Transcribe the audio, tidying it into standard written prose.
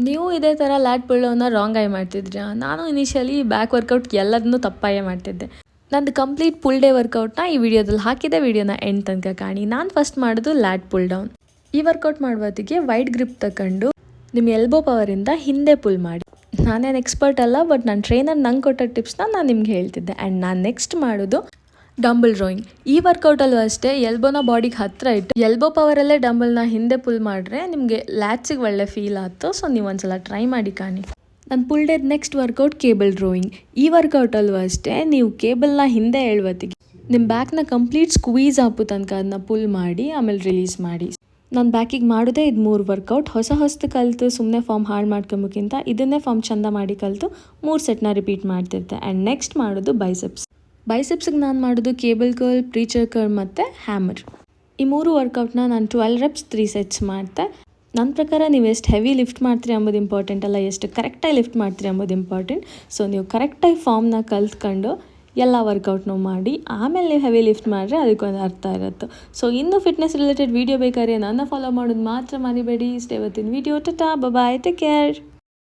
ನೀವು ಇದೇ ಥರ ಲ್ಯಾಟ್ ಪುಲ್ ಡೌನ್ನ ರಾಂಗ್ ಆಗಿ ಮಾಡ್ತಿದ್ರಾ? ನಾನು ಇನಿಷಿಯಲಿ ಬ್ಯಾಕ್ ವರ್ಕೌಟ್ ಎಲ್ಲದನ್ನೂ ತಪ್ಪಾಗೇ ಮಾಡ್ತಿದ್ದೆ. ನಂದು ಕಂಪ್ಲೀಟ್ ಫುಲ್ ಡೇ ವರ್ಕೌಟ್ನ ಈ ವಿಡಿಯೋದಲ್ಲಿ ಹಾಕಿದೆ, ವಿಡಿಯೋನ ಎಂಡ್ ತನಕ ಕಾಣಿ. ನಾನು ಫಸ್ಟ್ ಮಾಡೋದು ಲ್ಯಾಟ್ ಪುಲ್ ಡೌನ್. ಈ ವರ್ಕೌಟ್ ಮಾಡುವತ್ತಿಗೆ ವೈಡ್ ಗ್ರಿಪ್ ತಗೊಂಡು ನಿಮ್ಮ ಎಲ್ಬೋ ಪವರಿಂದ ಹಿಂದೆ ಪುಲ್ ಮಾಡಿ. ನಾನೇನು ಎಕ್ಸ್ಪರ್ಟ್ ಅಲ್ಲ, ಬಟ್ ನನ್ನ ಟ್ರೈನರ್ ನಂಗೆ ಕೊಟ್ಟ ಟಿಪ್ಸ್ನ ನಾನು ನಿಮ್ಗೆ ಹೇಳ್ತಿದ್ದೆ. ಆ್ಯಂಡ್ ನಾನು ನೆಕ್ಸ್ಟ್ ಮಾಡೋದು ಡಂಬಲ್ ರೋಯಿಂಗ್. ಈ ವರ್ಕೌಟಲ್ಲೂ ಅಷ್ಟೇ ಎಲ್ಬೋನ ಬಾಡಿಗೆ ಹತ್ತಿರ ಇಟ್ಟು ಎಲ್ಬೋ ಪವರಲ್ಲೇ ಡಂಬಲ್ನ ಹಿಂದೆ ಪುಲ್ ಮಾಡಿದ್ರೆ ನಿಮಗೆ ಲ್ಯಾಟ್ಸಿಗೆ ಒಳ್ಳೆ ಫೀಲ್ ಆಯ್ತು. ಸೊ ನೀವು ಒಂದ್ಸಲ ಟ್ರೈ ಮಾಡಿ ಕಾಣಿ. ನಾನು ಪುಲ್ ಡೇದ ನೆಕ್ಸ್ಟ್ ವರ್ಕೌಟ್ ಕೇಬಲ್ ರೋಯಿಂಗ್. ಈ ವರ್ಕೌಟಲ್ಲೂ ಅಷ್ಟೇ ನೀವು ಕೇಬಲ್ನ ಹಿಂದೆ ಎಳುವತ್ತಿಗೆ ನಿಮ್ಮ ಬ್ಯಾಕ್ನ ಕಂಪ್ಲೀಟ್ ಸ್ಕ್ವೀಸ್ ಹಾಪು ತನಕ ಅದನ್ನ ಪುಲ್ ಮಾಡಿ ಆಮೇಲೆ ರಿಲೀಸ್ ಮಾಡಿ. ನಾನು ಬ್ಯಾಕಿಗೆ ಮಾಡೋದೇ ಇದು 3 ವರ್ಕೌಟ್. ಹೊಸದು ಕಲಿತು ಸುಮ್ಮನೆ ಫಾರ್ಮ್ ಹಾಳು ಮಾಡ್ಕೊಂಬೋಕ್ಕಿಂತ ಇದನ್ನೇ ಫಾರ್ಮ್ ಚಂದ ಮಾಡಿ ಕಲಿತು 3 ಸೆಟ್ನ ರಿಪೀಟ್ ಮಾಡ್ತಿರ್ತೆ. ಆ್ಯಂಡ್ ನೆಕ್ಸ್ಟ್ ಮಾಡೋದು ಬೈಸೆಪ್ಸ್ಗೆ ನಾನು ಮಾಡೋದು ಕೇಬಲ್ ಕರ್ಲ್, ಪ್ರೀಚರ್ ಕರ್ಲ್ ಮತ್ತು ಹ್ಯಾಮರ್. ಈ 3 ವರ್ಕೌಟ್ನ ನಾನು 12 reps 3 sets ಮಾಡ್ತೆ. ನನ್ನ ಪ್ರಕಾರ ನೀವು ಎಷ್ಟು ಹೆವಿ ಲಿಫ್ಟ್ ಮಾಡ್ತೀರಿ ಅಂಬೋದು ಇಂಪಾರ್ಟೆಂಟ್ ಅಲ್ಲ, ಎಷ್ಟು ಕರೆಕ್ಟಾಗಿ ಲಿಫ್ಟ್ ಮಾಡ್ತೀರಿ ಅಂಬೋದು ಇಂಪಾರ್ಟೆಂಟ್. ಸೊ ನೀವು ಕರೆಕ್ಟಾಗಿ ಫಾರ್ಮ್ನ ಕಲ್ತ್ಕೊಂಡು ಎಲ್ಲ ವರ್ಕೌಟ್ನೂ ಮಾಡಿ ಆಮೇಲೆ ನೀವು ಹೆವಿ ಲಿಫ್ಟ್ ಮಾಡಿದ್ರೆ ಅದಕ್ಕೊಂದು ಅರ್ಥ ಇರುತ್ತೆ. ಸೊ ಇನ್ನೂ ಫಿಟ್ನೆಸ್ ರಿಲೇಟೆಡ್ ವೀಡಿಯೋ ಬೇಕಾದ್ರೆ ನನ್ನ ಫಾಲೋ ಮಾಡೋದು ಮಾತ್ರ ಮರಿಬೇಡಿ. Stay with in video. Tata, bye, take care.